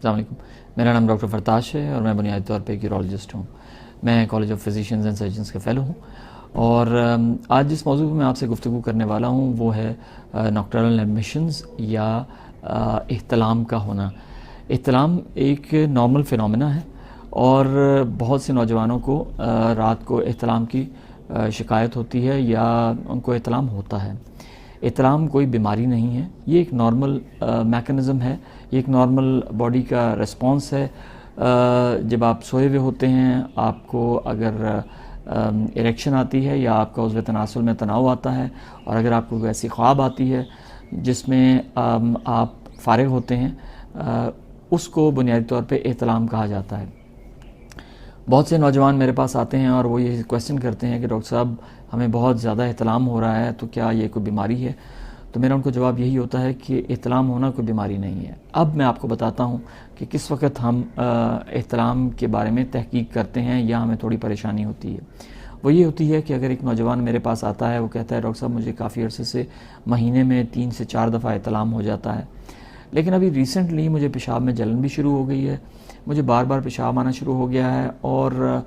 السلام علیکم، میرا نام ڈاکٹر فرتاش ہے اور میں بنیادی طور پہ ایک یورولوجسٹ ہوں. میں کالج آف فزیشینز اینڈ سرجنز کا فیلو ہوں اور آج جس موضوع پہ میں آپ سے گفتگو کرنے والا ہوں وہ ہے نوکٹرنل ایڈمیشنز یا احتلام کا ہونا. احتلام ایک نارمل فینومینا ہے اور بہت سے نوجوانوں کو رات کو احتلام کی شکایت ہوتی ہے یا ان کو احتلام ہوتا ہے. احتلام کوئی بیماری نہیں ہے، یہ ایک نارمل میکانزم ہے، یہ ایک نارمل باڈی کا ریسپانس ہے. جب آپ سوئے ہوئے ہوتے ہیں، آپ کو اگر اریکشن آتی ہے یا آپ کا عضو تناسل میں تناؤ آتا ہے اور اگر آپ کو کوئی ایسی خواب آتی ہے جس میں آپ فارغ ہوتے ہیں، اس کو بنیادی طور پہ احتلام کہا جاتا ہے. بہت سے نوجوان میرے پاس آتے ہیں اور وہ یہ کویسچن کرتے ہیں کہ ڈاکٹر صاحب ہمیں بہت زیادہ احتلام ہو رہا ہے، تو کیا یہ کوئی بیماری ہے؟ تو میرا ان کو جواب یہی ہوتا ہے کہ احتلام ہونا کوئی بیماری نہیں ہے. اب میں آپ کو بتاتا ہوں کہ کس وقت ہم احتلام کے بارے میں تحقیق کرتے ہیں یا ہمیں تھوڑی پریشانی ہوتی ہے. وہ یہ ہوتی ہے کہ اگر ایک نوجوان میرے پاس آتا ہے، وہ کہتا ہے ڈاکٹر صاحب مجھے کافی عرصے سے مہینے میں 3 سے 4 دفعہ احتلام ہو جاتا ہے، لیکن ابھی ریسنٹلی مجھے پیشاب میں جلن بھی شروع ہو گئی ہے، مجھے بار بار پیشاب آنا شروع ہو گیا ہے اور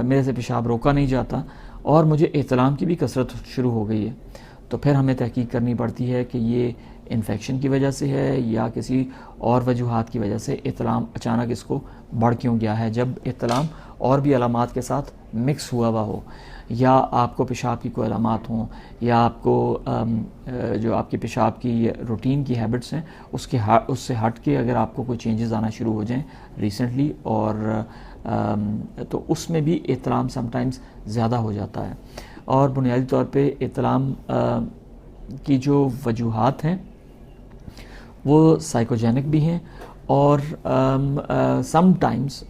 میرے سے پیشاب روکا نہیں جاتا اور مجھے احتلام کی بھی کثرت شروع ہو گئی ہے. تو پھر ہمیں تحقیق کرنی پڑتی ہے کہ یہ انفیکشن کی وجہ سے ہے یا کسی اور وجوہات کی وجہ سے احتلام اچانک اس کو بڑھ کیوں گیا ہے، جب احتلام اور بھی علامات کے ساتھ مکس ہوا ہو، یا آپ کو پیشاب کی کوئی علامات ہوں یا آپ کو جو آپ کی پیشاب کی روٹین کی ہیبٹس ہیں اس سے ہٹ کے اگر آپ کو کوئی چینجز آنا شروع ہو جائیں ریسنٹلی، اور تو اس میں بھی احتلام سم ٹائمز زیادہ ہو جاتا ہے. اور بنیادی طور پہ احتلام کی جو وجوہات ہیں وہ سائیکوجینک بھی ہیں اور سم ٹائمز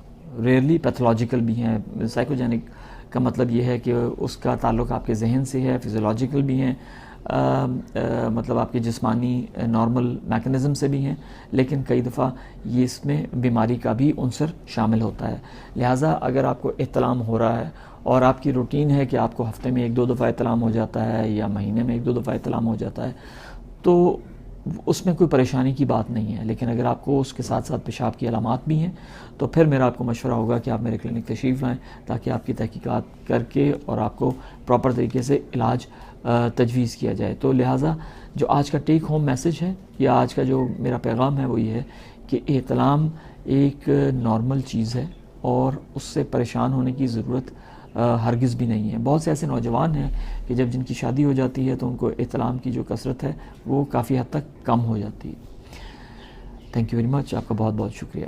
ریئرلی پیتھولوجیکل بھی ہیں. سائیکوجینک کا مطلب یہ ہے کہ اس کا تعلق آپ کے ذہن سے ہے، فزیولوجیکل بھی ہیں، مطلب آپ کے جسمانی نارمل میکنزم سے بھی ہیں، لیکن کئی دفعہ یہ اس میں بیماری کا بھی عنصر شامل ہوتا ہے. لہٰذا اگر آپ کو احتلام ہو رہا ہے اور آپ کی روٹین ہے کہ آپ کو ہفتے میں 1-2 دفعہ احتلام ہو جاتا ہے یا مہینے میں 1-2 دفعہ احتلام ہو جاتا ہے، تو اس میں کوئی پریشانی کی بات نہیں ہے. لیکن اگر آپ کو اس کے ساتھ ساتھ پیشاب کی علامات بھی ہیں تو پھر میرا آپ کو مشورہ ہوگا کہ آپ میرے کلینک تشریف لائیں تاکہ آپ کی تحقیقات کر کے اور آپ کو پراپر طریقے سے علاج تجویز کیا جائے. تو لہٰذا جو آج کا ٹیک ہوم میسج ہے یا آج کا جو میرا پیغام ہے وہ یہ ہے کہ احتلام ایک نارمل چیز ہے اور اس سے پریشان ہونے کی ضرورت ہرگز بھی نہیں ہے. بہت سے ایسے نوجوان ہیں کہ جن کی شادی ہو جاتی ہے تو ان کو احتلام کی جو کثرت ہے وہ کافی حد تک کم ہو جاتی ہے. تھینک یو ویری مچ، آپ کا بہت بہت شکریہ.